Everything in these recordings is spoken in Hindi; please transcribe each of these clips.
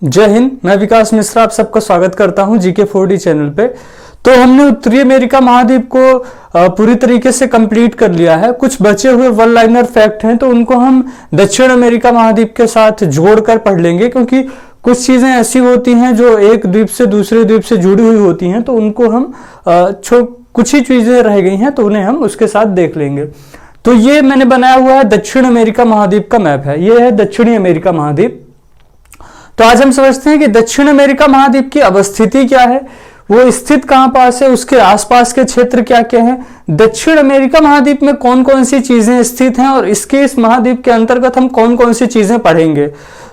जय हिंद। मैं विकास मिश्रा आप सबका स्वागत करता हूं जीके 4D चैनल पे। तो हमने उत्तरी अमेरिका महाद्वीप को पूरी तरीके से कंप्लीट कर लिया है। कुछ बचे हुए वन लाइनर फैक्ट हैं तो उनको हम दक्षिण अमेरिका महाद्वीप के साथ जोड़कर पढ़ लेंगे, क्योंकि कुछ चीजें ऐसी होती हैं जो एक द्वीप से दूसरे द्वीप से जुड़ी हुई होती हैं, तो उनको हम कुछ ही चीजें रह गई हैं तो उन्हें हम उसके साथ देख लेंगे। तो ये मैंने बनाया हुआ है दक्षिण अमेरिका महाद्वीप का मैप है। ये है दक्षिणी अमेरिका महाद्वीप। तो आज हम समझते हैं कि दक्षिण अमेरिका महाद्वीप की अवस्थिति क्या है, वो स्थित कहां पास है, उसके आसपास के क्षेत्र क्या क्या है, दक्षिण अमेरिका महाद्वीप में कौन कौन सी चीजें स्थित हैं और इस महाद्वीप के अंतर्गत हम कौन कौन सी चीजें पढ़ेंगे।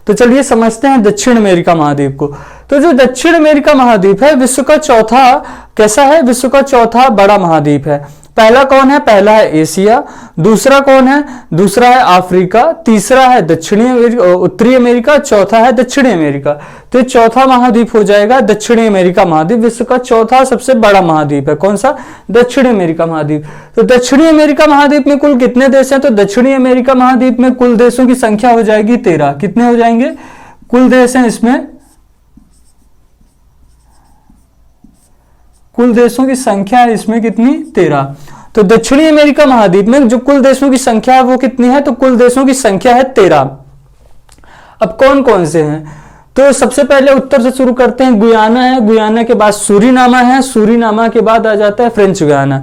तो चलिए समझते हैं दक्षिण अमेरिका महाद्वीप को। तो जो दक्षिण अमेरिका महाद्वीप है विश्व का चौथा कैसा है, विश्व का चौथा बड़ा महाद्वीप है। पहला कौन है, पहला है एशिया। दूसरा कौन है, दूसरा है अफ्रीका। तीसरा है उत्तरी अमेरिका। चौथा है दक्षिणी अमेरिका। तो चौथा महाद्वीप हो जाएगा दक्षिणी अमेरिका महाद्वीप। विश्व का चौथा सबसे बड़ा महाद्वीप है। कौन सा, दक्षिणी अमेरिका महाद्वीप। तो दक्षिणी अमेरिका महाद्वीप में कुल कितने देश हैं, तो दक्षिणी अमेरिका महाद्वीप में कुल देशों की संख्या हो जाएगी 13। कितने हो जाएंगे कुल देश हैं इसमें, कुल देशों की संख्या है इसमें कितनी, 13। तो दक्षिणी अमेरिका महाद्वीप में जो कुल देशों की संख्या है वो कितनी है, तो कुल देशों की संख्या है 13। अब कौन कौन से हैं, तो सबसे पहले उत्तर से शुरू करते हैं। गुयाना है, गुयाना के बाद सूरीनामा है, सूरीनामा के बाद आ जाता है फ्रेंच गुयाना।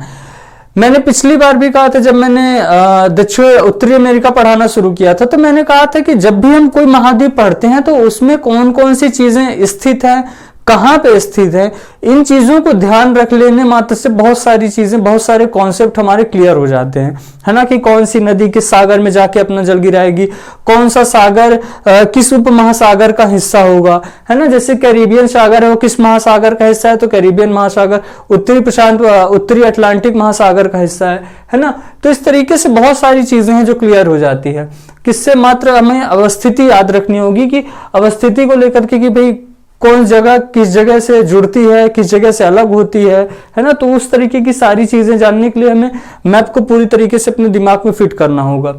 मैंने पिछली बार भी कहा था, जब मैंने उत्तरी अमेरिका पढ़ाना शुरू किया था, तो मैंने कहा था कि जब भी हम कोई महाद्वीप पढ़ते हैं तो उसमें कौन कौन सी चीजें स्थित हैं, कहां पे स्थित है, इन चीजों को ध्यान रख लेने मात्र से बहुत सारी चीजें, बहुत सारे कॉन्सेप्ट हमारे क्लियर हो जाते हैं, है ना। कि कौन सी नदी किस सागर में जाके अपना जल गिराएगी, कौन सा सागर किस उपमहासागर का हिस्सा होगा, है ना। जैसे कैरिबियन सागर है वो किस महासागर का हिस्सा है, तो कैरिबियन महासागर। उत्तरी अटलांटिक महासागर का हिस्सा है ना। तो इस तरीके से बहुत सारी चीजें हैं जो क्लियर हो जाती है। किससे, मात्र हमें अवस्थिति याद रखनी होगी कि अवस्थिति को लेकर के कि भाई कौन जगह किस जगह से जुड़ती है, किस जगह से अलग होती है ना। तो उस तरीके की सारी चीजें जानने के लिए हमें मैप को पूरी तरीके से अपने दिमाग में फिट करना होगा।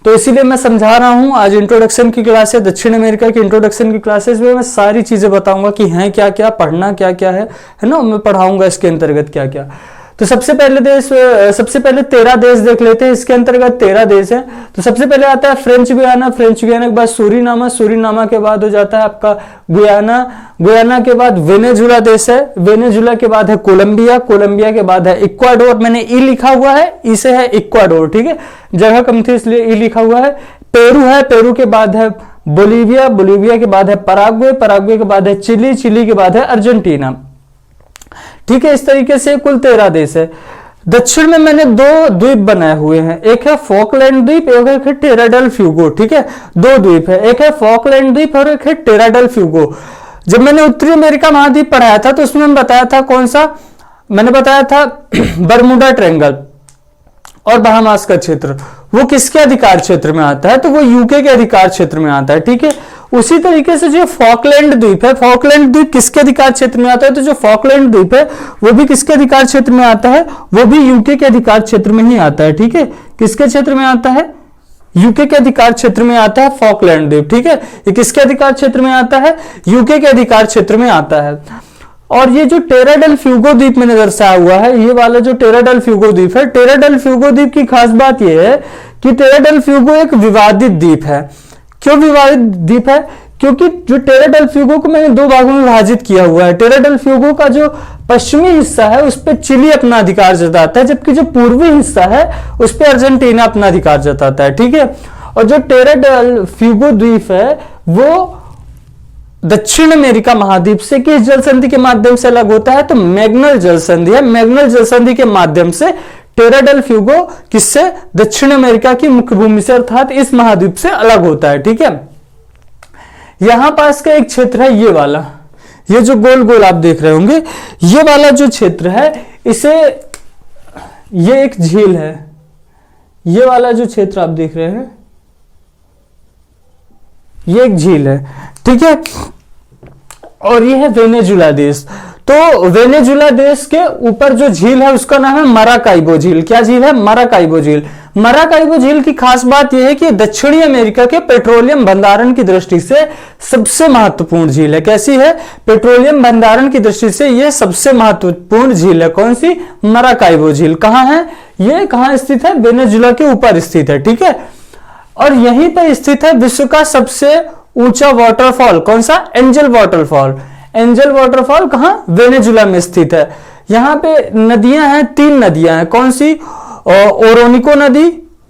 तो इसीलिए मैं समझा रहा हूं, आज इंट्रोडक्शन की क्लास है, दक्षिण अमेरिका की इंट्रोडक्शन की क्लासेस में मैं सारी चीजें बताऊंगा कि हैं क्या क्या, पढ़ना क्या क्या है ना। मैं पढ़ाऊंगा इसके अंतर्गत क्या क्या। तो सबसे पहले 13 देश देख लेते हैं। इसके अंतर्गत 13 देश हैं। तो सबसे पहले आता है फ्रेंच गुयाना, फ्रेंच गुयाना के बाद सूरीनामा, सूरीनामा के बाद हो जाता है आपका गुयाना, गुयाना के बाद वेनेजुला देश है, वेनेजुला के बाद है कोलंबिया, कोलंबिया के बाद है इक्वाडोर। मैंने ई लिखा हुआ है, ई से है इक्वाडोर, ठीक है, जगह कम थी इसलिए ई लिखा हुआ है। पेरू है, पेरू के बाद है बोलीविया, बोलीविया के बाद है पराग्वे, पराग्वे के बाद है चिली, चिली के बाद है अर्जेंटीना, ठीक है। इस तरीके से कुल 13 देश है। दक्षिण में मैंने 2 द्वीप बनाए हुए हैं, एक है फॉकलैंड द्वीप, एक है टेरा डेल फ्यूगो, ठीक है। 2 द्वीप है, एक है फॉकलैंड द्वीप और एक है टेरा डेल फ्यूगो। जब मैंने उत्तरी अमेरिका महाद्वीप पढ़ाया था तो उसमें मैं बताया था, कौन सा मैंने बताया था, बरमुडा ट्रायंगल और बहामास का क्षेत्र, वो किसके अधिकार क्षेत्र में आता है, तो वो यूके के अधिकार क्षेत्र में आता है, ठीक है। उसी तरीके से जो फॉकलैंड द्वीप है, फॉकलैंड द्वीप किसके अधिकार क्षेत्र में आता है, तो जो फॉकलैंड द्वीप है वो भी किसके अधिकार क्षेत्र में आता है, वो भी यूके के अधिकार क्षेत्र में ही आता है, ठीक है। किसके क्षेत्र में आता है, यूके के अधिकार क्षेत्र में आता है फॉकलैंड द्वीप, ठीक है। ये किसके अधिकार क्षेत्र में आता है, यूके के अधिकार क्षेत्र में आता है। और ये जो टेरा डेल फ्यूगो द्वीप मैंने दर्शाया हुआ है, ये वाला जो टेरा डेल फ्यूगो द्वीप है, टेरा डेल फ्यूगो द्वीप की खास बात यह है कि टेरा डेल फ्यूगो एक विवादित द्वीप है। क्यों विवादित द्वीप है, क्योंकि जो टेरा डेल फ्यूगो को मैंने 2 भागों में विभाजित किया हुआ है। टेरा डेल फ्यूगो का जो पश्चिमी हिस्सा है उस पर चिली अपना अधिकार जताता है, जबकि जो पूर्वी हिस्सा है उस पर अर्जेंटीना अपना अधिकार जताता है, ठीक है। और जो टेरा डेल फ्यूगो द्वीप है वो दक्षिण अमेरिका महाद्वीप से किस जल संधि के माध्यम से अलग होता है, तो मैग्नल जल संधि है। मैग्नल जल संधि के माध्यम से टेरा डेल फ्यूगो किससे, दक्षिण अमेरिका की मुख्य भूमि से अर्थात इस महाद्वीप से अलग होता है, ठीक है। यहां पास का एक क्षेत्र है ये वाला, ये जो गोल गोल आप देख रहे होंगे, ये वाला जो क्षेत्र है इसे, ये एक झील है, ये वाला जो क्षेत्र आप देख रहे हैं ये एक झील है, ठीक है। और ये है वेनेजुला देश। तो वेनेजुला देश के ऊपर जो झील है उसका नाम है मराकाइबो झील। क्या झील है? मराकाइबो झील। मराकाइबो झील की खास बात यह है कि दक्षिणी अमेरिका के पेट्रोलियम भंडारण की दृष्टि से सबसे महत्वपूर्ण झील है। कैसी है? पेट्रोलियम भंडारण की दृष्टि से यह सबसे महत्वपूर्ण झील है। कौन सी? मराकाइबो झील। कहां है ये? कहां स्थित है? वेनेजुला के ऊपर स्थित है। ठीक है, और यहीं पर स्थित है विश्व का सबसे ऊंचा वाटरफॉल। कौन सा? Angel waterfall. एंजल वाटरफॉल कहां? वेनेजुला में स्थित है। यहां पे नदियां हैं, 3 नदियां हैं। कौन सी? ओरोनिको नदी,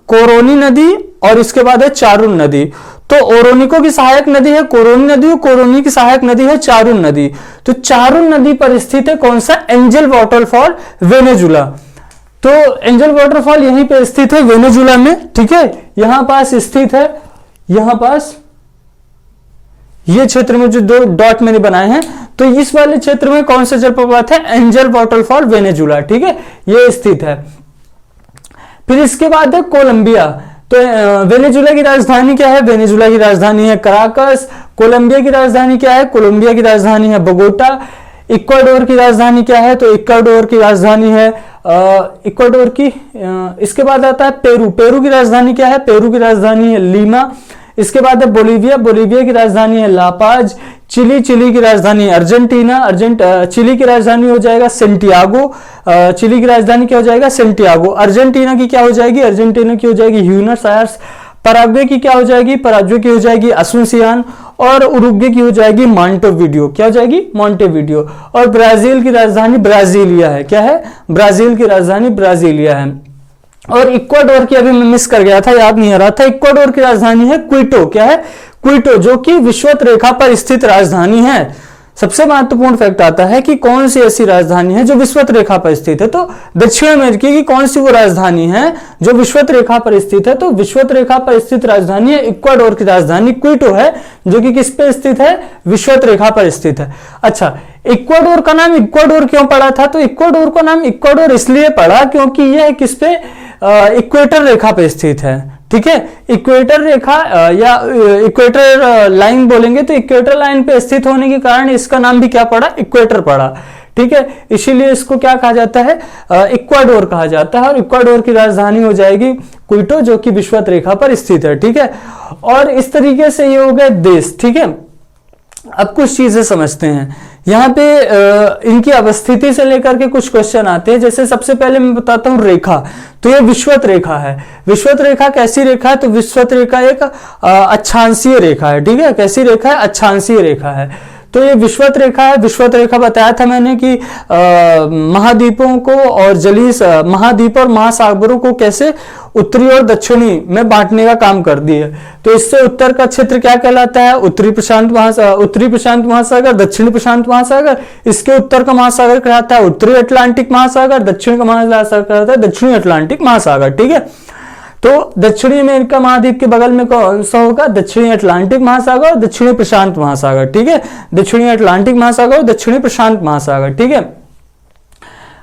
कोरोनी नदी और इसके बाद है चारून नदी। तो ओरोनिको की सहायक नदी है कोरोनी नदी और कोरोनी की सहायक नदी है चारून नदी। तो चारून नदी पर स्थित है कौन सा? Angel waterfall Venezuela. तो एंजल वाटरफॉल यहीं पे स्थित है वेनेजुला में। ठीक है, यहां पास स्थित है, यहां पास ये क्षेत्र में जो 2 डॉट मैंने बनाए हैं, तो इस वाले क्षेत्र में कौन सा जलप्रपात है? Angel waterfall Venezuela. ठीक है, ये स्थित है। फिर इसके बाद है कोलंबिया। तो वेनेजुला की राजधानी क्या है? वेनेजुला की राजधानी है कराकस। कोलंबिया की राजधानी क्या है? कोलंबिया की राजधानी है बोगोटा। इक्वाडोर की राजधानी क्या है? तो इक्वाडोर की राजधानी है इक्वाडोर की। इसके बाद आता है पेरू। पेरू की राजधानी क्या है? पेरू की राजधानी है लीमा। इसके बाद है बोलीविया। बोलीविया की राजधानी है लापाज। चिली। चिली की राजधानी अर्जेंटीना। चिली की राजधानी हो जाएगा सेंटियागो। चिली की राजधानी क्या हो जाएगा? सेंटियागो। अर्जेंटीना की क्या हो जाएगी? अर्जेंटीना की हो जाएगी ह्यूनस आयर्स। पराग्वे की क्या हो जाएगी? पराग्वे की हो जाएगी असुनसियान। और उरुग्वे की हो जाएगी मॉन्टेवीडियो। क्या हो जाएगी? मॉन्टेवीडियो। और ब्राजील की राजधानी ब्राजीलिया है। क्या है? ब्राजील की राजधानी ब्राजीलिया है। और इक्वाडोर की अभी मैं मिस कर गया था, याद नहीं आ रहा था। इक्वाडोर की राजधानी है क्विटो। क्या है? क्विटो, जो कि विषुवत रेखा पर स्थित राजधानी है। सबसे महत्वपूर्ण फैक्ट आता है कि कौन सी ऐसी राजधानी है जो विषुवत रेखा पर स्थित है। तो दक्षिण अमेरिका की कौन सी वो राजधानी है जो विषुवत रेखा पर स्थित है? तो विषुवत रेखा पर स्थित राजधानी है इक्वाडोर की राजधानी क्विटो है, जो कि किस पे स्थित है? विषुवत रेखा पर स्थित है। अच्छा, इक्वाडोर का नाम इक्वाडोर क्यों पड़ा था? तो इक्वाडोर का नाम इक्वाडोर इसलिए पड़ा क्योंकि यह किस पे? इक्वेटर रेखा पे स्थित है। ठीक है, इक्वेटर रेखा या इक्वेटर लाइन बोलेंगे तो इक्वेटर लाइन पे स्थित होने के कारण इसका नाम भी क्या पड़ा? इक्वेटर पड़ा। ठीक है, इसीलिए इसको क्या कहा जाता है? इक्वाडोर कहा जाता है। और इक्वाडोर की राजधानी हो जाएगी क्विटो, जो कि विषुवत रेखा पर स्थित है। ठीक है, और इस तरीके से ये हो गए देश। ठीक है, अब कुछ चीजें समझते हैं। यहाँ पे इनकी अवस्थिति से लेकर के कुछ क्वेश्चन आते हैं। जैसे सबसे पहले मैं बताता हूँ रेखा। तो ये विषुवत रेखा है। विषुवत रेखा कैसी रेखा है? तो विषुवत रेखा एक अक्षांशीय रेखा है। ठीक है, कैसी रेखा है? अक्षांशीय रेखा है। तो ये विषुवत रेखा है। विषुवत रेखा बताया था मैंने कि महाद्वीपों को और जलीय महाद्वीप और महासागरों को कैसे उत्तरी और दक्षिणी में बांटने का काम कर दी है। तो इससे उत्तर का क्षेत्र क्या कहलाता है? उत्तरी प्रशांत महासागर, दक्षिणी प्रशांत महासागर। इसके उत्तर का महासागर कहलाता है उत्तरी अटलांटिक महासागर, दक्षिण का महासागर कहलाता है दक्षिणी अटलांटिक महासागर। ठीक है, तो दक्षिणी अमेरिका महाद्वीप के बगल में कौन सा होगा? दक्षिणी अटलांटिक महासागर और दक्षिणी प्रशांत महासागर। ठीक है, दक्षिणी अटलांटिक महासागर और दक्षिणी प्रशांत महासागर। ठीक है,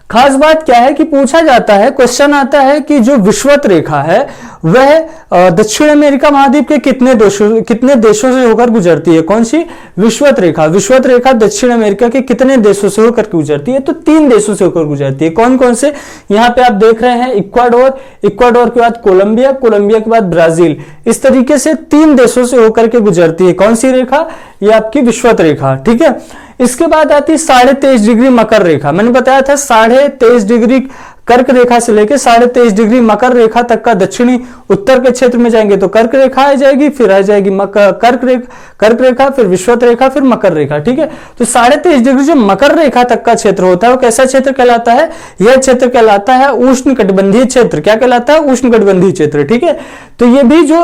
खास बात क्या है कि पूछा जाता है, क्वेश्चन आता है कि जो विषुवत रेखा है वह दक्षिण अमेरिका महाद्वीप के कितने देशों से होकर गुजरती है? कौन सी? विषुवत रेखा। विषुवत रेखा दक्षिण अमेरिका के कितने देशों से होकर गुजरती है? तो 3 देशों से होकर गुजरती है। कौन कौन से? यहाँ पे आप देख रहे हैं इक्वाडोर, इक्वाडोर के बाद कोलंबिया, कोलंबिया के बाद ब्राजील। इस तरीके से 3 देशों से होकर के गुजरती है। कौन सी रेखा? ये आपकी विषुवत रेखा। ठीक है, इसके बाद आती है 23.5 डिग्री मकर रेखा। मैंने बताया था 23.5 डिग्री कर्क रेखा से लेकर 23.5 डिग्री मकर रेखा तक का दक्षिणी उत्तर के क्षेत्र में जाएंगे तो कर्क रेखा आ जाएगी, फिर आ जाएगी कर्क रेखा, फिर विषुवत रेखा, फिर मकर रेखा। ठीक है, तो 23.5 डिग्री जो मकर रेखा तक का क्षेत्र होता है वो कैसा क्षेत्र कहलाता है? यह क्षेत्र कहलाता है उष्णकटिबंधीय क्षेत्र। क्या कहलाता है? उष्णकटिबंधीय क्षेत्र। ठीक है, तो ये भी जो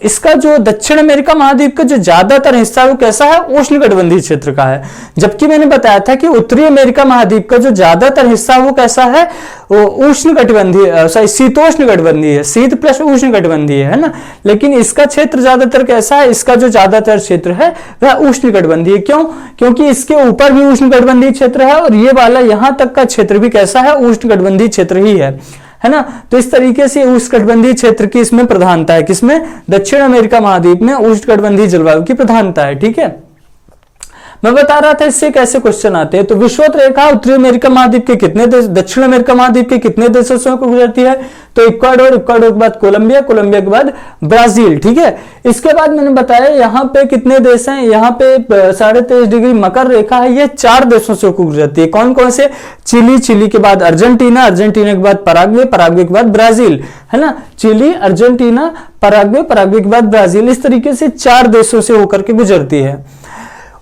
इसका जो दक्षिण अमेरिका महाद्वीप का जो ज्यादातर हिस्सा है वो कैसा है? उष्णकटिबंधीय क्षेत्र का है। जबकि मैंने बताया था कि उत्तरी अमेरिका महाद्वीप का जो ज्यादातर हिस्सा वो कैसा है? वो उष्णकटिबंधीय, शीतोष्ण कटिबंधीय है। शीत प्लस उष्ण कटिबंधीय है ना। लेकिन इसका क्षेत्र ज्यादातर कैसा है? इसका जो ज्यादातर क्षेत्र है वह उष्ण कटिबंधीय। क्यों? क्योंकि इसके ऊपर भी उष्ण कटिबंधीय क्षेत्र है और ये वाला यहां तक का क्षेत्र भी कैसा है? उष्ण कटिबंधीय क्षेत्र ही है ना। तो इस तरीके से उष्णकटिबंधीय क्षेत्र की इसमें प्रधानता है। किसमें? दक्षिण अमेरिका महाद्वीप में उष्णकटिबंधीय जलवायु की प्रधानता है। ठीक है, मैं बता रहा था इससे कैसे क्वेश्चन आते हैं। तो विषुवत रेखा उत्तरी अमेरिका महाद्वीप के कितने देश, दक्षिण अमेरिका महाद्वीप के कितने देशों से गुजरती है? तो इक्वाडोर, इक्वाडोर के बाद कोलंबिया, कोलंबिया के बाद ब्राजील, ठीक है। इसके बाद मैंने बताया यहाँ पे कितने देश हैं, यहाँ पे 23.5 डिग्री मकर रेखा है, ये 4 देशों से गुजरती है। कौन कौन से? चिली, चिली के बाद अर्जेंटीना, अर्जेंटीना के बाद पराग्वे, पराग्वे के बाद ब्राजील, है ना। चिली, अर्जेंटीना, पराग्वे, पराग्वे के बाद ब्राजील, इस तरीके से 4 देशों से होकर के गुजरती है।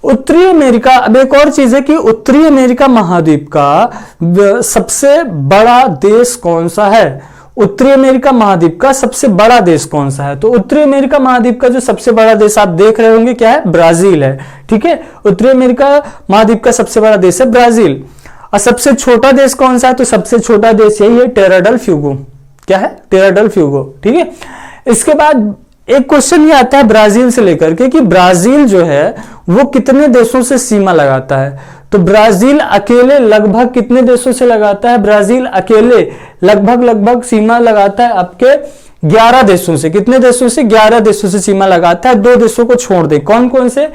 उत्तरी अमेरिका, अब एक और चीज है कि उत्तरी अमेरिका महाद्वीप का सबसे बड़ा देश कौन सा है? उत्तरी अमेरिका महाद्वीप का सबसे बड़ा देश कौन सा है? तो उत्तरी अमेरिका महाद्वीप का जो सबसे बड़ा देश आप देख रहे होंगे क्या है? ब्राजील है, ठीक है। उत्तरी अमेरिका महाद्वीप का सबसे बड़ा देश है ब्राजील। और सबसे छोटा देश कौन सा है? तो सबसे छोटा देश यही है, टेरा डेल फ्यूगो। क्या है? टेरा डेल फ्यूगो, ठीक है। इसके बाद एक क्वेश्चन ये आता है ब्राजील से लेकर के कि ब्राजील जो है वो कितने देशों से सीमा लगाता है? तो ब्राजील अकेले लगभग कितने देशों से लगाता है? ब्राजील अकेले लगभग सीमा लगाता है आपके 11 देशों से। कितने देशों से? 11 देशों से सीमा लगाता है। 2 देशों को छोड़ दे। कौन कौन से?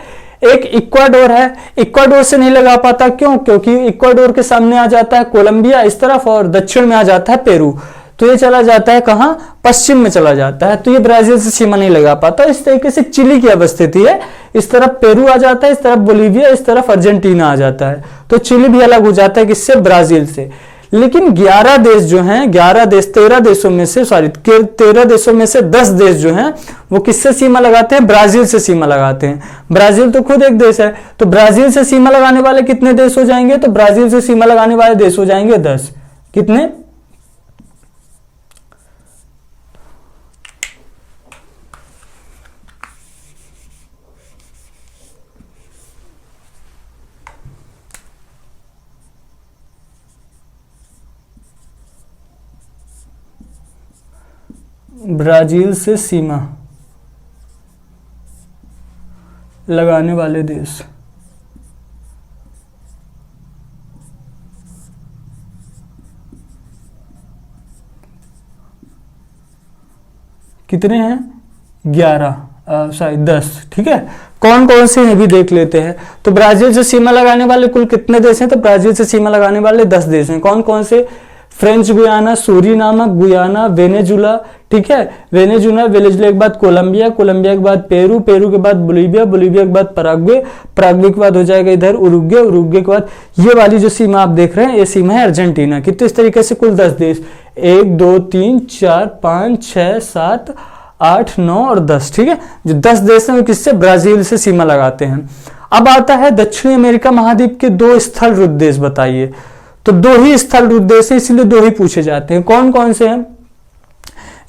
एक इक्वाडोर है, इक्वाडोर से नहीं लगा पाता, क्यों? क्योंकि इक्वाडोर के सामने आ जाता है कोलंबिया इस तरफ और दक्षिण में आ जाता है पेरू, तो ये चला जाता है कहां? पश्चिम में चला जाता है, तो ये ब्राजील से सीमा नहीं लगा पाता। इस तरीके से चिली की अवस्थिति है, इस तरफ पेरू आ जाता है, इस तरफ बोलीविया, इस तरफ अर्जेंटीना आ जाता है, तो चिली भी अलग हो जाता है किससे? ब्राजील से। लेकिन 11 देश जो हैं, 11 देश 13 देशों में से 13 देशों में से 10 देश जो हैं वो किससे सीमा लगाते हैं? ब्राजील से सीमा लगाते हैं। ब्राजील तो खुद एक देश है, तो ब्राजील से सीमा लगाने वाले कितने देश हो जाएंगे? तो ब्राजील से सीमा लगाने वाले देश हो जाएंगे 10। कितने? ब्राजील से सीमा लगाने वाले देश कितने हैं? 11 10, ठीक है। कौन कौन से हैं भी देख लेते हैं। तो ब्राजील से सीमा लगाने वाले कुल कितने देश हैं? तो ब्राजील से सीमा लगाने वाले 10 देश हैं। कौन कौन से? French Guiana, Suriname, Guyana, Venezuela, ठीक है। वेनेजुला, वेनेजुला के बाद कोलंबिया, कोलंबिया के बाद पेरू, पेरू के बाद बोलीविया, बोलीविया के बाद पराग्वे, पराग्वे के बाद हो जाएगा इधर उरुग्वे, उरुग्वे के बाद ये वाली जो सीमा आप देख रहे हैं ये सीमा है अर्जेंटीना की। तो इस तरीके से कुल 10 देश, 1 2 3 4 5 6 7 8 9 और 10, ठीक है। जो 10 देश हैं वो किससे? ब्राजील से सीमा लगाते हैं। अब आता है दक्षिणी अमेरिका महाद्वीप के 2 स्थल रुद्ध देश बताइए। तो 2 ही स्थल रुद्ध देश है, इसलिए 2 ही पूछे जाते हैं। कौन कौन से हैं?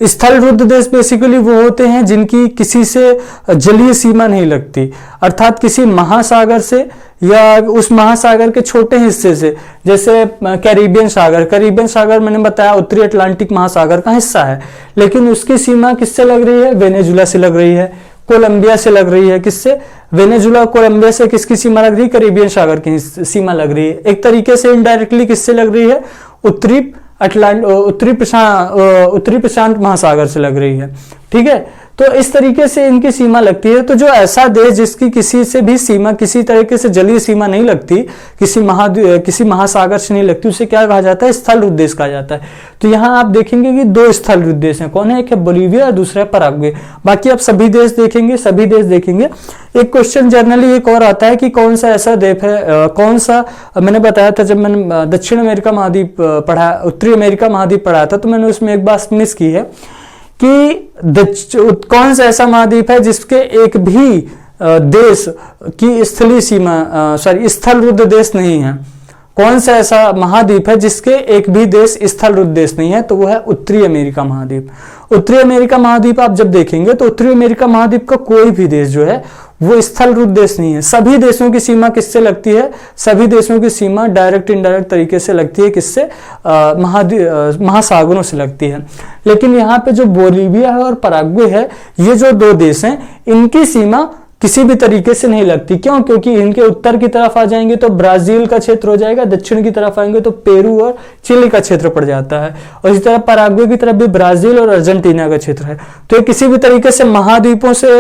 स्थल रुद्ध देश बेसिकली वो होते हैं जिनकी किसी से जलीय सीमा नहीं लगती, अर्थात किसी महासागर से या उस महासागर के छोटे हिस्से से, जैसे कैरिबियन सागर। कैरिबियन सागर मैंने बताया उत्तरी अटलांटिक महासागर का हिस्सा है, लेकिन उसकी सीमा किससे लग रही है? वेनेजुला से लग रही है, कोलंबिया से लग रही है। किससे? वेनेजुला, कोलंबिया से किसकी सीमा लग रही है? कैरिबियन सागर की सीमा लग रही है। एक तरीके से इनडायरेक्टली किससे लग रही है? उत्तरी प्रशांत महासागर से लग रही है, ठीक है। तो इस तरीके से इनकी सीमा लगती है। तो जो ऐसा देश जिसकी किसी से भी सीमा, किसी तरीके से जलीय सीमा नहीं लगती, किसी महासागर से नहीं लगती, उसे क्या कहा जाता है? स्थल रुद्ध देश कहा जाता है। तो यहाँ आप देखेंगे कि 2 स्थल रुद्ध देश हैं। कौन है? एक है बोलीविया और दूसरा है पराग्वे। बाकी आप सभी देश देखेंगे, सभी देश देखेंगे। एक क्वेश्चन जनरली एक और आता है कि कौन सा ऐसा देश है, कौन सा, मैंने बताया था जब मैंने दक्षिण अमेरिका महाद्वीप पढ़ा, उत्तरी अमेरिका महाद्वीप पढ़ाया था, तो मैंने उसमें एक बात मिस की है कि कौन सा ऐसा महाद्वीप है जिसके एक भी देश की स्थलीय सीमा, स्थल रुद्ध देश नहीं है। कौन सा ऐसा महाद्वीप है जिसके एक भी देश स्थल रुद्ध देश नहीं है? तो वो है उत्तरी अमेरिका महाद्वीप। उत्तरी अमेरिका महाद्वीप आप जब देखेंगे तो उत्तरी अमेरिका महाद्वीप का कोई भी देश जो है वो स्थल रुद्ध देश नहीं है। सभी देशों की सीमा किससे लगती है? सभी देशों की सीमा डायरेक्ट इनडायरेक्ट तरीके से लगती है। किससे? महासागरों से लगती है। लेकिन यहाँ पे जो बोलीविया है और पराग्वे है, ये जो 2 देश हैं, इनकी सीमा किसी भी तरीके से नहीं लगती। क्यों? क्योंकि इनके उत्तर की तरफ आ जाएंगे तो ब्राजील का क्षेत्र हो जाएगा, दक्षिण की तरफ आएंगे तो पेरू और चिली का क्षेत्र पड़ जाता है, और इसी तरह पराग्वे की तरफ भी ब्राजील और अर्जेंटीना का क्षेत्र है। तो ये किसी भी तरीके से महाद्वीपों से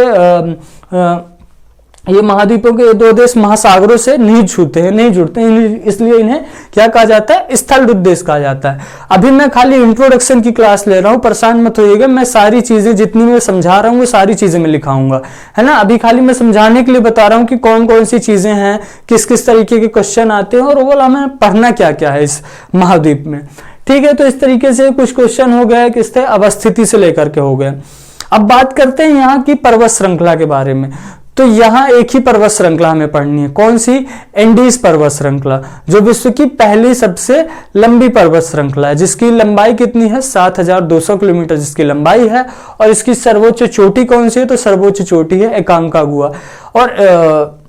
ये महाद्वीपों के दो देश महासागरों से नहीं छूते हैं, नहीं जुड़ते हैं, इसलिए इन्हें क्या कहा जाता है, स्थल देश कहा जाता है। अभी मैं खाली इंट्रोडक्शन की क्लास ले रहा हूं, परेशान मत होइएगा, मैं सारी चीजें जितनी मैं समझा रहा हूं वो सारी चीजें मैं लिखाऊंगा, है ना। अभी खाली मैं समझाने के लिए बता रहा हूं कि कौन कौन सी चीजें हैं, किस किस तरीके के क्वेश्चन आते हैं और ओवरऑल हमें पढ़ना क्या क्या है इस महाद्वीप में, ठीक है। तो इस तरीके से कुछ क्वेश्चन हो गए, किस तरह अवस्थिति से लेकर के हो गए। अब बात करते हैं यहाँ की पर्वत श्रृंखला के बारे में। तो यहां एक ही पर्वत श्रृंखला हमें पढ़नी है, कौन सी, एंडीज पर्वत श्रृंखला, जो विश्व की पहली सबसे लंबी पर्वत श्रृंखला है, जिसकी लंबाई कितनी है, 7200 किलोमीटर जिसकी लंबाई है। और इसकी सर्वोच्च चोटी कौन सी है, तो सर्वोच्च चोटी है एकांकागुआ। और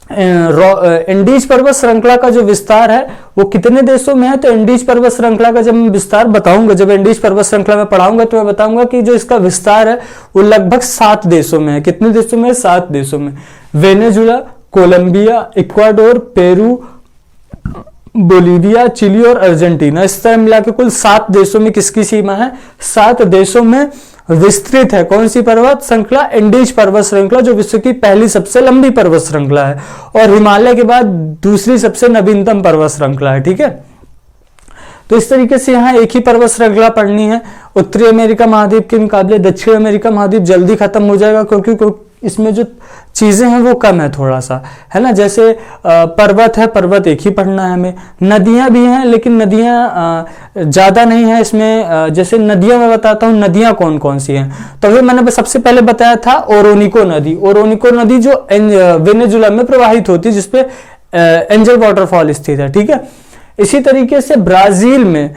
एंडीज पर्वत श्रृंखला का जो विस्तार है वो कितने देशों में है, तो एंडीज पर्वत श्रृंखला का जब मैं विस्तार बताऊंगा, जब एंडीज पर्वत श्रृंखला में पढ़ाऊंगा तो मैं बताऊंगा कि जो इसका विस्तार है वो लगभग 7 देशों में है। कितने देशों में, 7 देशों में, Venezuela, Colombia, Ecuador, Peru, Bolivia, Chile और अर्जेंटीना, इस तरह मिला के कुल 7 देशों में किसकी सीमा है, 7 देशों में विस्तृत है कौन सी पर्वत श्रृंखला, एंडीज पर्वत श्रृंखला, जो विश्व की पहली सबसे लंबी पर्वत श्रृंखला है और हिमालय के बाद दूसरी सबसे नवीनतम पर्वत श्रृंखला है, ठीक है। तो इस तरीके से यहाँ एक ही पर्वत श्रृंखला पढ़नी है। उत्तरी अमेरिका महाद्वीप के मुकाबले दक्षिण अमेरिका महाद्वीप जल्दी खत्म हो जाएगा, क्योंकि इसमें जो चीजें हैं वो कम है थोड़ा सा, है ना। जैसे पर्वत है, पर्वत एक ही पढ़ना है हमें, नदियां भी हैं लेकिन नदियां ज्यादा नहीं है इसमें। जैसे नदियां मैं बताता हूँ, नदियां कौन कौन सी हैं, तो अभी मैंने सबसे पहले बताया था ओरोनिको नदी। ओरोनिको नदी जो वेनेजुला में प्रवाहित होती है, जिसपे एंजल वाटरफॉल स्थित है, ठीक है। इसी तरीके से ब्राजील में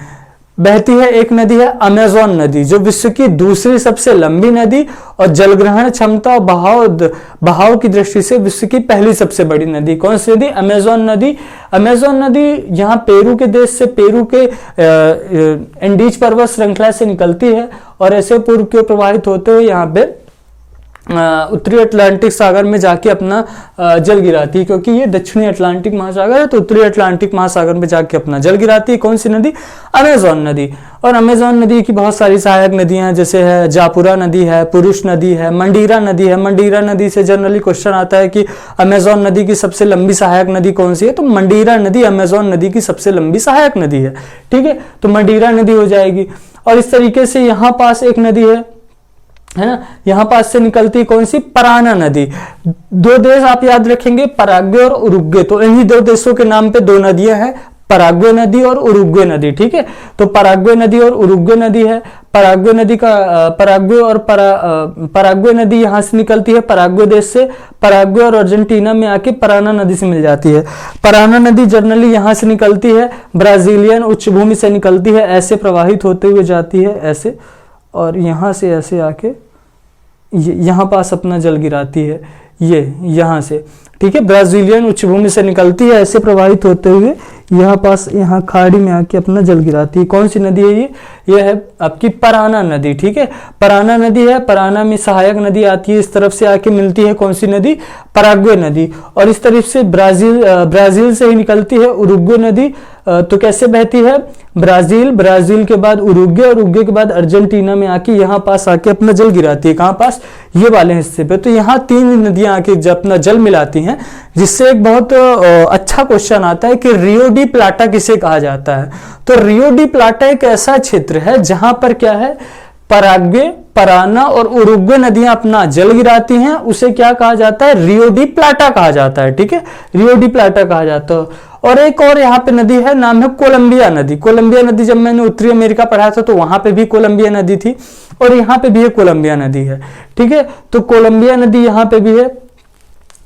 बहती है एक नदी है अमेज़न नदी, जो विश्व की दूसरी सबसे लंबी नदी और जलग्रहण क्षमता और बहाव की दृष्टि से विश्व की पहली सबसे बड़ी नदी। कौन सी नदी, अमेज़न नदी। अमेज़न नदी यहाँ पेरू के देश से, पेरू के एंडीज पर्वत श्रृंखला से निकलती है और ऐसे पूर्व की ओर प्रवाहित होते हुए यहाँ पे उत्तरी अटलांटिक सागर में जाके अपना जल गिराती है, क्योंकि ये दक्षिणी अटलांटिक महासागर है, तो उत्तरी अटलांटिक महासागर में जाके अपना जल गिराती है। कौन सी नदी, अमेज़न नदी। और अमेज़न नदी की बहुत सारी सहायक नदियां हैं, जैसे है जापुरा नदी है, पुरुष नदी है, मंडीरा नदी है। मंडीरा नदी से जनरली क्वेश्चन आता है कि अमेज़न नदी की सबसे लंबी सहायक नदी कौन सी है, तो मंडीरा नदी अमेज़न नदी की सबसे लंबी सहायक नदी है, ठीक है। तो मंडीरा नदी हो जाएगी। और इस तरीके से यहाँ पास एक नदी है ना, यहां पास से निकलती कौन सी, पराना नदी। 2 देश आप याद रखेंगे, पराग्वे और उरुग्वे, तो इन्हीं 2 देशों के नाम पे 2 नदियां हैं, पराग्वे नदी और उरुग्वे नदी, ठीक है। तो पराग्वे नदी और उरुग्वे नदी है। पराग्वे नदी का पराग्वे नदी यहां से निकलती है पराग्वे देश से, पराग्वे और अर्जेंटीना में आके पराना नदी से मिल जाती है। पराना नदी जनरली यहां से निकलती है, ब्राजीलियन उच्च भूमि से निकलती है, ऐसे प्रवाहित होते हुए जाती है ऐसे, और यहां से ऐसे आके यहां पास अपना जल गिराती है, ये यहां से, ठीक है। ब्राजीलियन उच्च भूमि से निकलती है, ऐसे प्रवाहित होते हुए यहाँ पास यहाँ खाड़ी में आके अपना जल गिराती है। कौन सी नदी है ये है आपकी पराना नदी, ठीक है। पराना नदी है, पराना में सहायक नदी आती है, इस तरफ से आके मिलती है कौन सी नदी, पराग्वे नदी। और इस तरफ से ब्राजील से ही निकलती है उरुग्वे नदी। तो कैसे बहती है, ब्राजील के बाद उरुग्वे, और उरुग्वे के बाद अर्जेंटीना में आके यहाँ पास आके अपना जल गिराती है। कहाँ पास, ये वाले हिस्से पे। तो यहाँ 3 नदियां आके अपना जल मिलाती हैं, जिससे एक बहुत अच्छा क्वेश्चन आता है कि रियो डी प्लाटा किसे कहा जाता है। तो रियो डी प्लाटा एक ऐसा क्षेत्र है जहां पर क्या है, पराग्वे, पराना और उरुग्वे नदियां अपना जल गिराती हैं, उसे क्या कहा जाता है, रियो डी प्लाटा कहा जाता है, ठीक है। रियो डी प्लाटा कहा जाता है। और एक और यहाँ पे नदी है, नाम है कोलंबिया नदी। कोलंबिया नदी जब मैंने उत्तरी अमेरिका पढ़ा था तो वहां पे भी कोलंबिया नदी थी, और यहाँ पे भी कोलंबिया नदी है, ठीक है। तो कोलंबिया नदी यहाँ पे भी है।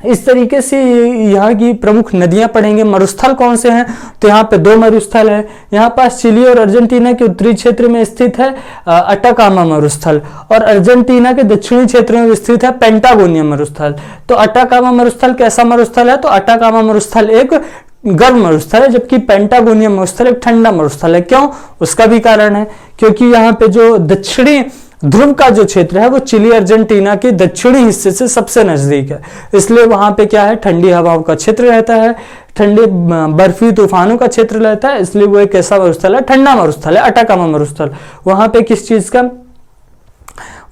इस तरीके से यहाँ की प्रमुख नदियां पढ़ेंगे। मरुस्थल कौन से हैं, तो यहाँ पे 2 मरुस्थल है। यहाँ पास चिली और अर्जेंटीना के उत्तरी क्षेत्र में स्थित है अटाकामा मरुस्थल, और अर्जेंटीना के दक्षिणी क्षेत्र में स्थित है पेंटागोनिया मरुस्थल। तो अटाकामा मरुस्थल कैसा मरुस्थल है, तो अटाकामा मरुस्थल एक गर्म मरुस्थल है, जबकि पेंटागोनिया मरुस्थल एक ठंडा मरुस्थल है। क्यों, उसका भी कारण है, क्योंकि यहाँ पे जो दक्षिणी ध्रुव का जो क्षेत्र है वो चिली अर्जेंटीना के दक्षिणी हिस्से से सबसे नजदीक है, इसलिए वहां पे क्या है, ठंडी हवाओं का क्षेत्र रहता है, ठंडे बर्फी तूफानों का क्षेत्र रहता है, इसलिए वो एक कैसा मरुस्थल है, ठंडा मरुस्थल है, अटाकामा मरुस्थल। वहां पे किस चीज का,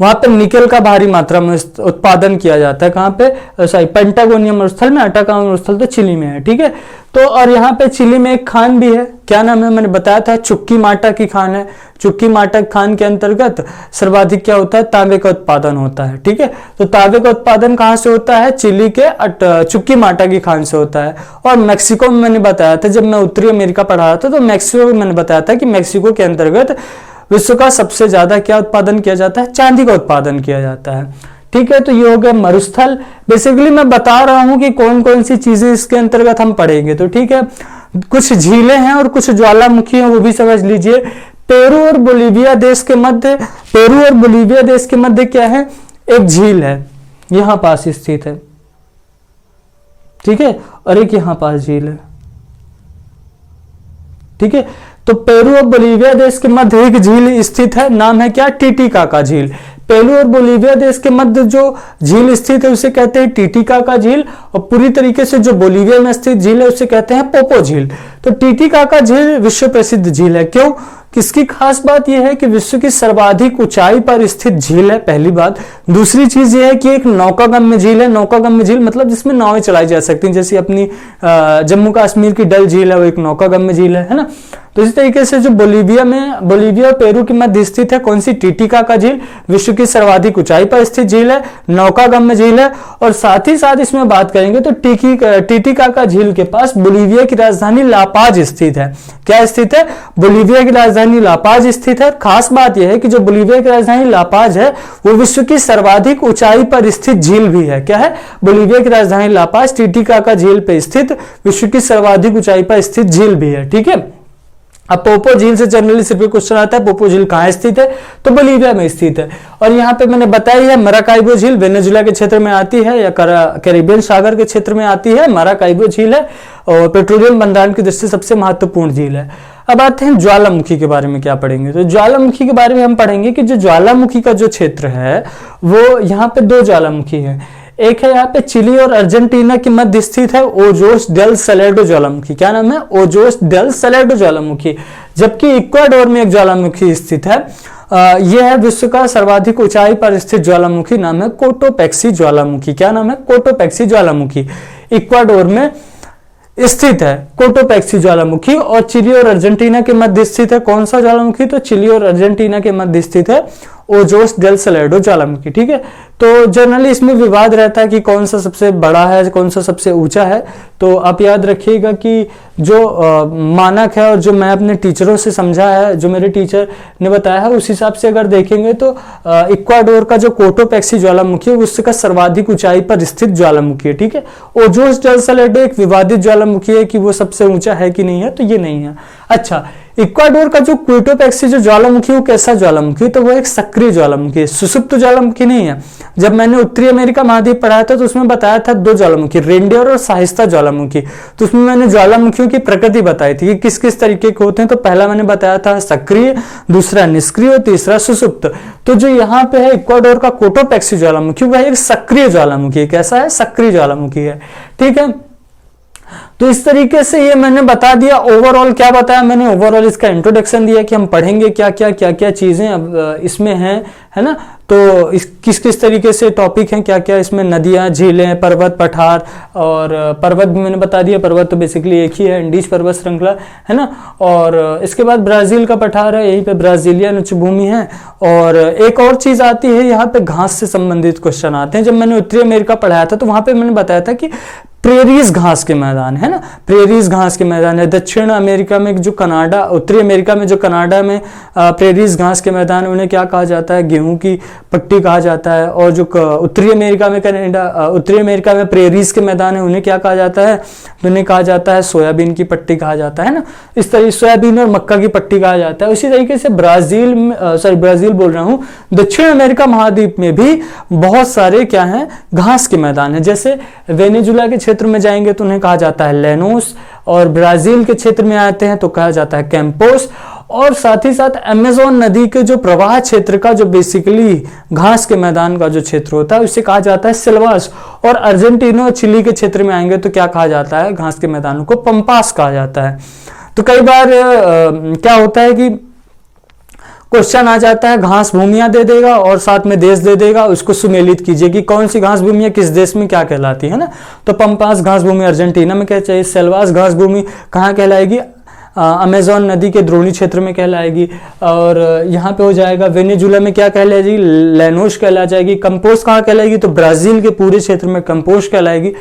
वहां पे निकेल का भारी मात्रा में उत्पादन किया जाता है। कहाँ पे, सॉरी, पेंटागोनियम मरुस्थल में, अटाकामा मरुस्थल तो चिली में है, ठीक है। तो और यहाँ पे चिली में एक खान भी है, क्या नाम है, मैंने बताया था, चुक्की माटा की खान है। चुक्की माटा खान के अंतर्गत सर्वाधिक क्या होता है, तांबे का उत्पादन होता है, ठीक है। तो तांबे का उत्पादन कहाँ से होता है, चिली के चुक्की माटा की खान से होता है। और मैक्सिको में मैंने बताया था, जब मैं उत्तरी अमेरिका पढ़ा रहा था तो मैक्सिको में मैंने बताया था कि मैक्सिको के अंतर्गत विश्व का सबसे ज्यादा क्या उत्पादन किया जाता है, चांदी का उत्पादन किया जाता है, ठीक है। तो ये हो गया मरुस्थल। बेसिकली मैं बता रहा हूं कि कौन कौन सी चीजें इसके अंतर्गत हम पढ़ेंगे, तो ठीक है। कुछ झीलें हैं और कुछ ज्वालामुखी हैं, वो भी समझ लीजिए। पेरू और बोलीविया देश के मध्य, पेरू और बोलीविया देश के मध्य क्या है, एक झील है, यहां पास स्थित है, ठीक है। और एक यहां पास झील है, ठीक है। तो पेरू और बोलीविया देश के मध्य एक झील स्थित है, नाम है क्या, टिटिकाका झील। पेरू और बोलीविया देश के मध्य जो झील स्थित है उसे कहते हैं टिटिकाका झील, और पूरी तरीके से जो बोलीविया में स्थित झील है उसे कहते हैं पोपो झील। तो टिटिकाका झील विश्व प्रसिद्ध झील है, क्यों, किसकी खास बात यह है कि विश्व की सर्वाधिक ऊंचाई पर स्थित झील है, पहली बात। दूसरी चीज यह है कि एक नौकागम्य झील है। नौकागम्य झील मतलब जिसमें नावें चलाई जा सकती हैं, जैसे अपनी जम्मू कश्मीर की डल झील है, वो एक नौकागम्य झील है ना। तो इस तरीके से जो बोलीविया और पेरू के मध्य स्थित है कौन सी, टिटिकाका झील, विश्व की सर्वाधिक ऊंचाई पर स्थित झील है, नौकागम्य झील है। और साथ ही साथ इसमें बात करेंगे तो टिटिकाका झील के पास बोलीविया की राजधानी लापाज स्थित है। क्या स्थित है, बोलीविया की राजधानी लापाज स्थित है। खास बात यह है कि जो बोलीविया की राजधानी लापाज है वो विश्व की सर्वाधिक ऊंचाई पर स्थित झील भी है। क्या है, बोलीविया की राजधानी लापाज टिटिकाका झील पे स्थित विश्व की सर्वाधिक ऊंचाई पर स्थित झील भी है, ठीक है। अब पोपो झील से जनरली सिर्फ क्वेश्चन आता है, पोपो झील कहाँ स्थित है, तो बोलीविया में स्थित है। और यहाँ पे मैंने बताया है मराकाइबो झील वेनेजुला के क्षेत्र में आती है या कैरिबियन सागर के क्षेत्र में आती है। मराकाइबो झील है और पेट्रोलियम भंडारण की दृष्टि से सबसे महत्वपूर्ण झील है। अब आते हैं ज्वालामुखी के बारे में क्या पढ़ेंगे, तो ज्वालामुखी के बारे में हम पढ़ेंगे कि जो ज्वालामुखी का जो क्षेत्र है वो यहाँ पे दो ज्वालामुखी है। एक है यहाँ पे चिली और अर्जेंटीना के मध्य स्थित है ओजोस डेल सैलेडो ज्वालामुखी। क्या नाम है, ओजोस डेल सैलेडो ज्वालामुखी। जबकि इक्वाडोर में एक ज्वालामुखी स्थित है, यह है विश्व का सर्वाधिक ऊंचाई पर स्थित ज्वालामुखी, नाम है कोटोपैक्सी ज्वालामुखी। क्या नाम है, कोटोपैक्सी ज्वालामुखी, इक्वाडोर में स्थित है कोटोपैक्सी ज्वालामुखी। और चिली और अर्जेंटीना के मध्य स्थित है कौन सा ज्वालामुखी, तो चिली और अर्जेंटीना के मध्य स्थित है ओजोस डेल सैलेडो ज्वालामुखी, ठीक है। तो जनरली इसमें विवाद रहता है कि कौन सा सबसे बड़ा है, कौन सा सबसे ऊंचा है। तो आप याद रखिएगा कि जो मानक है और जो मैं अपने टीचरों से समझा है, जो मेरे टीचर ने बताया है, उस हिसाब से अगर देखेंगे तो इक्वाडोर का जो कोटोपैक्सी ज्वालामुखी है उसका सर्वाधिक ऊंचाई पर स्थित ज्वालामुखी है, ठीक है। ओजोस डेल सैलेडो एक विवादित ज्वालामुखी है कि वो सबसे ऊंचा है कि नहीं है, तो ये नहीं है। अच्छा, इक्वाडोर का जो कोटोपैक्सी जो ज्वालामुखी वो कैसा ज्वालामुखी, तो वो एक सक्रिय ज्वालामुखी है, सुसुप्त ज्वालामुखी नहीं है। जब मैंने उत्तरी अमेरिका महाद्वीप पढ़ाया था तो उसमें बताया था दो ज्वालामुखी, रेनडियर और शाइस्ता ज्वालामुखी। तो उसमें मैंने ज्वालामुखियों की प्रकृति बताई थी कि किस किस तरीके के होते हैं। तो पहला मैंने बताया था सक्रिय, दूसरा निष्क्रिय और तीसरा सुसुप्त। तो जो यहाँ पे है इक्वाडोर का कोटोपैक्सी ज्वालामुखी वह एक सक्रिय ज्वालामुखी है। कैसा है, सक्रिय ज्वालामुखी है, ठीक है। तो इस तरीके से ये मैंने बता दिया। ओवरऑल क्या बताया मैंने, ओवरऑल इसका इंट्रोडक्शन दिया कि हम पढ़ेंगे क्या क्या चीजें अब इसमें हैं, है ना। तो किस किस तरीके से टॉपिक हैं, क्या क्या इसमें नदियां, झीलें, पर्वत, पठार। और पर्वत भी मैंने बता दिया, पर्वत तो बेसिकली एक ही है, इंडीज पर्वत श्रृंखला, है ना। और इसके बाद ब्राजील का पठार है, यहीं पे ब्राजीलियन उच्च भूमि है। और एक और चीज आती है यहाँ पे, घास से संबंधित क्वेश्चन आते हैं। जब मैंने उत्तरी अमेरिका पढ़ाया था तो वहां पे मैंने बताया था कि प्रेरीज घास के मैदान है ना, प्रेरीज घास के मैदान है। दक्षिण अमेरिका में जो कनाडा, उत्तरी अमेरिका में जो कनाडा में प्रेरीज घास के मैदान, उन्हें क्या कहा जाता है, गेहूं की पट्टी कहा जाता है। और जो उत्तरी अमेरिका में उत्तरी अमेरिका में प्रेरीज के मैदान है, उन्हें क्या कहा जाता है, उन्हें कहा जाता है सोयाबीन की पट्टी कहा जाता है ना। इस तरह सोयाबीन और मक्का की पट्टी कहा जाता है। उसी तरीके से ब्राजील बोल रहा हूँ, दक्षिण अमेरिका महाद्वीप में भी बहुत सारे क्या है, घास के मैदान है। जैसे वेनेजुला के क्षेत्र में जाएंगे तो उन्हें कहा जाता है लेनोस, और ब्राजील के क्षेत्र में आते हैं तो कहा जाता है कैंपोस। और साथ ही साथ अमेज़न नदी के जो प्रवाह क्षेत्र का जो बेसिकली घास के मैदान का जो क्षेत्र होता है उसे कहा जाता है सिल्वास। और अर्जेंटीना और चिली के क्षेत्र में आएंगे तो क्या कहा जाता है, घास के मैदानों को पंपास कहा जाता है। तो कई बार क्या होता है कि क्वेश्चन आ जाता है, घास भूमियां दे देगा और साथ में देश दे देगा, उसको सुमेलित कीजिए कि कौन सी घास भूमियां किस देश में क्या कहलाती है ना। तो पंपास घास भूमि अर्जेंटीना में क्या चाहिए, सेल्वास घास भूमि कहाँ कहलाएगी, अमेजोन नदी के द्रोणी क्षेत्र में कहलाएगी। और यहाँ पे हो जाएगा वेनेजुला में क्या कहलाएगी, लैनोश कहला जाएगी। कंपोस्ट कहाँ कहलाएगी, तो ब्राजील के पूरे क्षेत्र में कंपोस्ट कहलाएगी।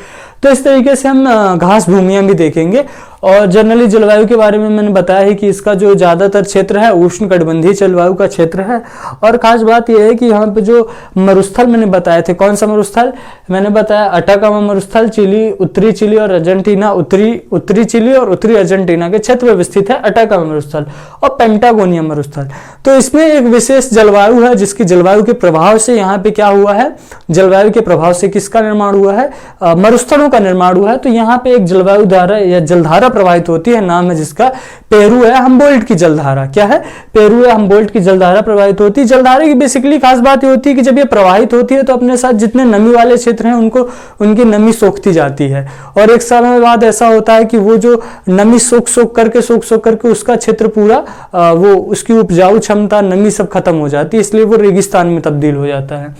तो इस तरीके से हम घास भूमियां भी देखेंगे। और जनरली जलवायु के बारे में मैंने बताया है कि इसका जो ज़्यादातर क्षेत्र है उष्णकटिबंधीय जलवायु का क्षेत्र है। और खास बात यह है कि यहाँ पे जो मरुस्थल मैंने बताए थे, कौन सा मरुस्थल मैंने बताया, अटाकामा मरुस्थल चिली, उत्तरी चिली और अर्जेंटीना, उत्तरी चिली और उत्तरी अर्जेंटीना के क्षेत्र में स्थित है अटाकामा मरुस्थल। और पेंटागोनिया मरुस्थल, तो इसमें एक विशेष जलवायु है जिसकी जलवायु के प्रभाव से यहाँ पे क्या हुआ है, जलवायु के प्रभाव से किसका निर्माण हुआ है, मरुस्थलों का निर्माण हुआ है। तो यहाँ पे एक जलवायु धारा या जलधारा प्रवाहित होती है, नाम है जिसका पेरू है हम्बोल्ट की जलधारा। क्या है, पेरू है हम्बोल्ट की जलधारा प्रवाहित होती है। जलधारा की बेसिकली खास बात ये होती है कि जब ये प्रवाहित होती है तो अपने साथ जितने नमी वाले क्षेत्र हैं उनको उनकी नमी सोखती जाती है। और एक समय बाद ऐसा होता है कि वो जो नमी सोख करके उसका क्षेत्र पूरा वो उसकी उपजाऊ क्षमता नमी सब खत्म हो जाती है, इसलिए वो रेगिस्तान में तब्दील हो जाता है।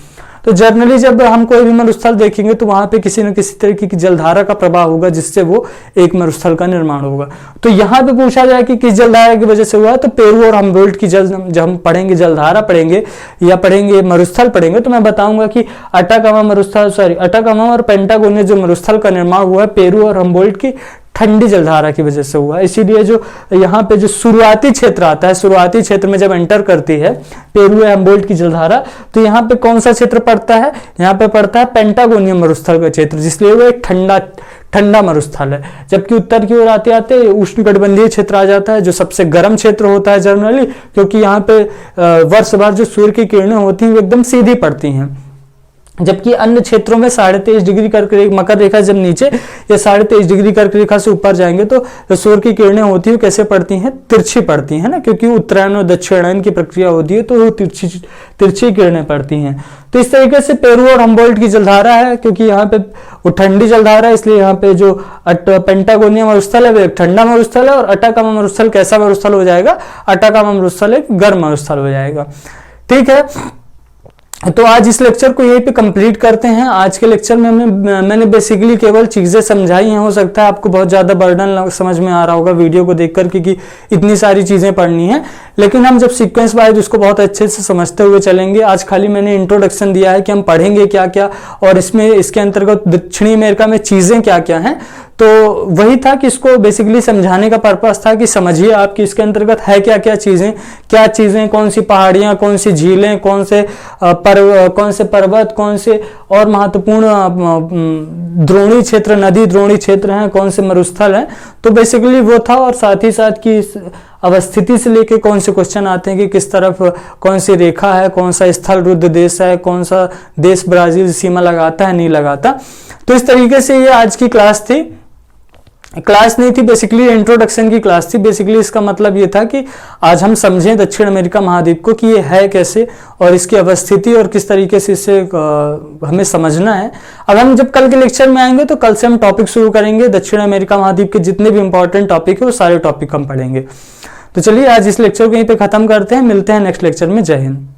तो जनरली जब हम कोई भी मरुस्थल देखेंगे तो वहां पे किसी न किसी तरीके की जलधारा का प्रभाव होगा जिससे वो एक मरुस्थल का निर्माण होगा। तो यहाँ पे पूछा जाए कि किस जलधारा की वजह से हुआ, तो पेरू और हम्बोल्ट की जब हम पढ़ेंगे जलधारा पढ़ेंगे या पढ़ेंगे मरुस्थल पढ़ेंगे तो मैं बताऊंगा कि अटाकामा और पेंटागोनिया जो मरुस्थल का निर्माण हुआ है पेरू और हम्बोल्ट की ठंडी जलधारा की वजह से हुआ। इसीलिए जो यहाँ पे जो शुरुआती क्षेत्र आता है, शुरुआती क्षेत्र में जब एंटर करती है पेरू या हम्बोल्ट की जलधारा, तो यहाँ पे कौन सा क्षेत्र पड़ता है, यहाँ पे पड़ता है पेंटागोनियम मरुस्थल का क्षेत्र, जिसलिए वो एक ठंडा मरुस्थल है। जबकि उत्तर की ओर आते आते उष्णकटिबंधीय क्षेत्र आ जाता है जो सबसे गर्म क्षेत्र होता है जनरली, क्योंकि यहाँ पे वर्ष भर जो सूर्य की किरणें होती हैं वो एकदम सीधी पड़ती हैं। जबकि अन्य क्षेत्रों में 23.5 डिग्री कर्क रेखा, मकर रेखा जब नीचे या 23.5 डिग्री कर्क रेखा से ऊपर जाएंगे तो सूर्य की किरणें होती है कैसे पड़ती हैं, तिरछी पड़ती हैं ना, क्योंकि उत्तरायण और दक्षिणायन की प्रक्रिया होती है तो वो तिरछी किरणें पड़ती हैं। तो इस तरीके से पेरू और हम्बोल्ट की जलधारा है, क्योंकि यहाँ पे वो ठंडी जलधारा है इसलिए यहाँ पे जो पेंटागोनिया मरुस्थल है वो एक ठंडा मरुस्थल है और अटाकामा मरुस्थल कैसा मरुस्थल हो जाएगा, अटाकामा मरुस्थल एक गर्म मरुस्थल हो जाएगा। ठीक है, तो आज इस लेक्चर को यहीं पे कंप्लीट करते हैं। आज के लेक्चर में मैंने बेसिकली केवल चीजें समझाई हैं। हो सकता है आपको बहुत ज्यादा बर्डन समझ में आ रहा होगा वीडियो को देखकर कि इतनी सारी चीजें पढ़नी है, लेकिन हम जब सीक्वेंस वाइज उसको बहुत अच्छे से समझते हुए चलेंगे। आज खाली मैंने इंट्रोडक्शन दिया है कि हम पढ़ेंगे क्या क्या और इसमें इसके अंतर्गत दक्षिणी अमेरिका में चीजें क्या क्या हैं, तो वही था कि इसको बेसिकली समझाने का पर्पस था कि समझिए आप कि इसके अंतर्गत है क्या चीजें, कौन सी पहाड़ियां, कौन सी झीलें, कौन से पर्वत, कौन से और महत्वपूर्ण द्रोणी क्षेत्र, नदी द्रोणी क्षेत्र हैं, कौन से मरुस्थल हैं। तो बेसिकली वो था, और साथ ही साथ की अवस्थिति से लेके कौन से क्वेश्चन आते हैं कि किस तरफ कौन सी रेखा है, कौन सा स्थल रुद्ध देश है, कौन सा देश ब्राजील सीमा लगाता है नहीं लगाता। तो इस तरीके से ये आज की क्लास थी। क्लास नहीं थी, बेसिकली इंट्रोडक्शन की क्लास थी। बेसिकली इसका मतलब ये था कि आज हम समझें दक्षिण अमेरिका महाद्वीप को कि ये है कैसे और इसकी अवस्थिति और किस तरीके से इसे हमें समझना है। अब हम जब कल के लेक्चर में आएंगे तो कल से हम टॉपिक शुरू करेंगे। दक्षिण अमेरिका महाद्वीप के जितने भी इंपॉर्टेंट टॉपिक है वो सारे टॉपिक हम पढ़ेंगे। तो चलिए आज इस लेक्चर को यहीं पे खत्म करते हैं, मिलते हैं नेक्स्ट लेक्चर में। जय हिंद।